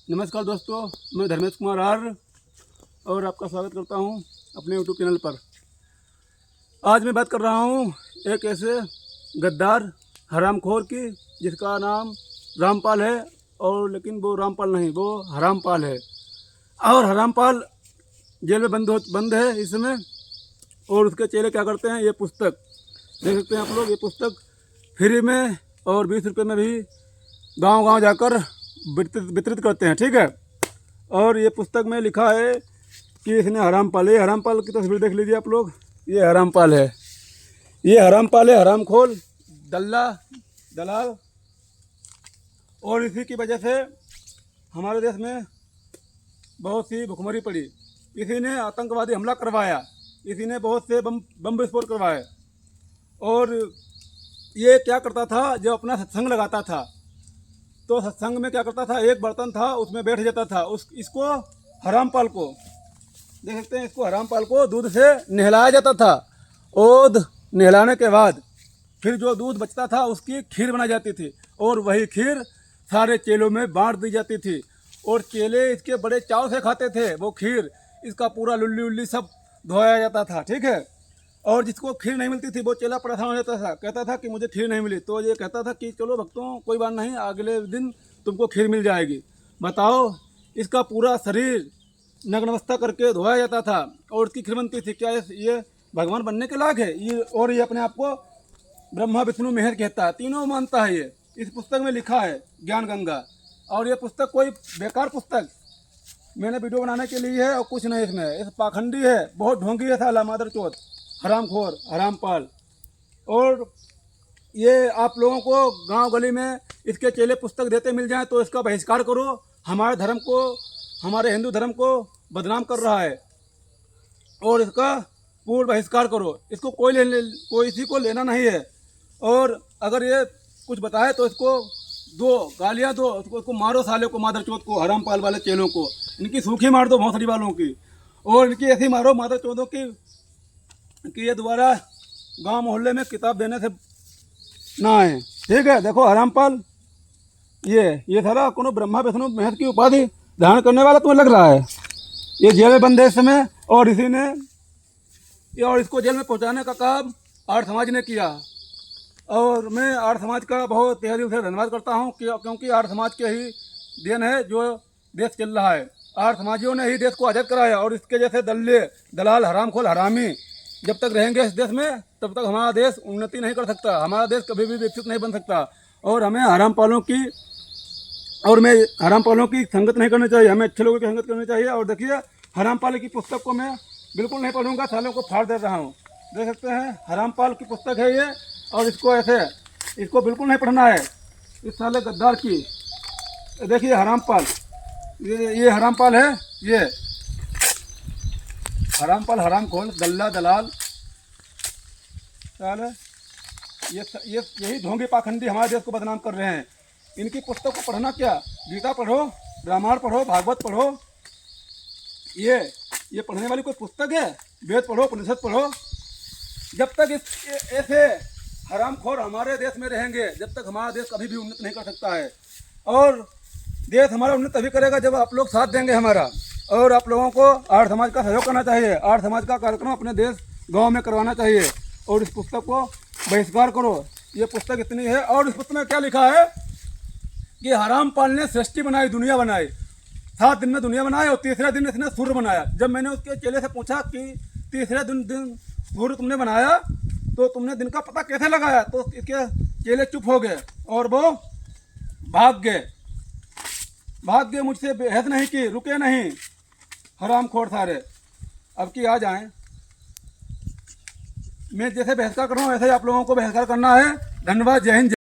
नमस्कार दोस्तों, मैं धर्मेश कुमार आर्य और आपका स्वागत करता हूं अपने यूट्यूब चैनल पर। आज मैं बात कर रहा हूं एक ऐसे गद्दार हरामखोर की जिसका नाम रामपाल है, और लेकिन वो रामपाल नहीं, वो हरामपाल है। और हरामपाल जेल में बंद है इस समय। और उसके चेले क्या करते हैं, ये पुस्तक देख सकते हैं आप लोग। ये पुस्तक फ्री में और 20 रुपये में भी गांव-गांव जाकर वितरित करते हैं, ठीक है। और ये पुस्तक में लिखा है कि इसने हरामपाल, ये हरामपाल की तस्वीर देख लीजिए आप लोग। ये हरामपाल है, ये हरामपाल है, हरामखोर, दलाल। और इसी की वजह से हमारे देश में बहुत सी भुखमरी पड़ी। इसी ने आतंकवादी हमला करवाया, इसी ने बहुत से बम विस्फोट करवाए। और ये क्या करता था, जो अपना सत्संग लगाता था तो सत्संग में क्या करता था, एक बर्तन था उसमें बैठ जाता था। इसको हरामपाल को देख सकते हैं, इसको हरामपाल को दूध से नहलाया जाता था। और नहलाने के बाद फिर जो दूध बचता था उसकी खीर बनाई जाती थी, और वही खीर सारे चेलों में बांट दी जाती थी। और चेले इसके बड़े चाव से खाते थे वो खीर। इसका पूरा लुल्ली उल्ली सब धोया जाता था, ठीक है। और जिसको खीर नहीं मिलती थी वो चेला परेशान हो जाता था, कहता था कि मुझे खीर नहीं मिली। तो ये कहता था कि चलो भक्तों, कोई बात नहीं, अगले दिन तुमको खीर मिल जाएगी। बताओ, इसका पूरा शरीर नग्नवस्था करके धोया जाता था और उसकी खीर बनती थी। क्या ये भगवान बनने के लायक है? ये और ये अपने आप को ब्रह्मा विष्णु मेहर कहता है, तीनों मानता है। ये इस पुस्तक में लिखा है, ज्ञान गंगा। और ये पुस्तक कोई बेकार पुस्तक मैंने वीडियो बनाने के लिए है और कुछ नहीं इसमें। इस पाखंडी है, बहुत ढोंगी है साला, मादर चौथ, हरामखोर, हरामपाल। और ये आप लोगों को गांव गली में इसके चेले पुस्तक देते मिल जाएं तो इसका बहिष्कार करो। हमारे धर्म को, हमारे हिंदू धर्म को बदनाम कर रहा है और इसका पूर्ण बहिष्कार करो। इसको कोई इसी को लेना नहीं है। और अगर ये कुछ बताए तो इसको दो गालियाँ दो, इसको मारो साले को, मादर चौथ को, हरामपाल वाले चेलों को। इनकी सूखी मार दो भौंसड़ी वालों की, और इनकी ऐसी मारो मादर चौथों की कि ये दोबारा गांव मोहल्ले में किताब देने से ना आए, ठीक है। देखो हरामपाल, ये सारा कोनो ब्रह्मा विष्णु महेश की उपाधि धारण करने वाला तुम्हें लग रहा है। ये जेल में बंद है इस समय, और इसी ने और इसको जेल में पहुंचाने का काम आर्य समाज ने किया। और मैं आर्य समाज का बहुत तहे दिल से धन्यवाद करता हूँ, क्योंकि आर्य समाज के ही देन है जो देश चल रहा है। आर्य समाजियों ने ही देश को आज़ाद कराया। और इसके जैसे दलाल, हरामखोर, हरामी जब तक रहेंगे इस देश में, तब तक हमारा देश उन्नति नहीं कर सकता, हमारा देश कभी भी विकसित नहीं बन सकता। और हमें हरामपालों की संगत नहीं करनी चाहिए, हमें अच्छे लोगों की संगत करनी चाहिए। और देखिए, हरामपाल की पुस्तक को मैं बिल्कुल नहीं पढ़ूंगा, सालों को फाड़ दे रहा हूँ। देख सकते हैं, हरामपाल की पुस्तक है ये। और इसको बिल्कुल नहीं पढ़ना है, इस साले गद्दार की। देखिए हरामपाल, ये हरामपाल है, ये हरामपाल, हरामखोर, दलाल साले। ये यही ढोंगी पाखंडी हमारे देश को बदनाम कर रहे हैं। इनकी पुस्तक को पढ़ना क्या, गीता पढ़ो, रामायण पढ़ो, भागवत पढ़ो। ये पढ़ने वाली कोई पुस्तक है? वेद पढ़ो, उपनिषद पढ़ो। जब तक ऐसे हरामखोर हमारे देश में रहेंगे, जब तक हमारा देश कभी भी उन्नत नहीं कर सकता है। और देश हमारा उन्नत तभी करेगा जब आप लोग साथ देंगे हमारा। और आप लोगों को आर्य समाज का सहयोग करना चाहिए, आर्य समाज का कार्यक्रम अपने देश गांव में करवाना चाहिए। और इस पुस्तक को बहिष्कार करो। ये पुस्तक इतनी है। और इस पुस्तक में क्या लिखा है कि हरामपाल ने सृष्टि बनाई, दुनिया बनाई, 7 दिन में दुनिया बनाई, और तीसरे दिन इसने सूर्य बनाया। जब मैंने उसके चेले से पूछा कि तीसरे दिन सूर्य तुमने बनाया तो तुमने दिन का पता कैसे लगाया, तो इसके चेले चुप हो गए और वो भाग गए मुझसे बहस नहीं की, रुके नहीं। हरामखोर सारे, अब की आ जाएं। मैं जैसे बहिष्कार कर रहा हूँ वैसे ही आप लोगों को बहिष्कार करना है। धन्यवाद, जय हिंद।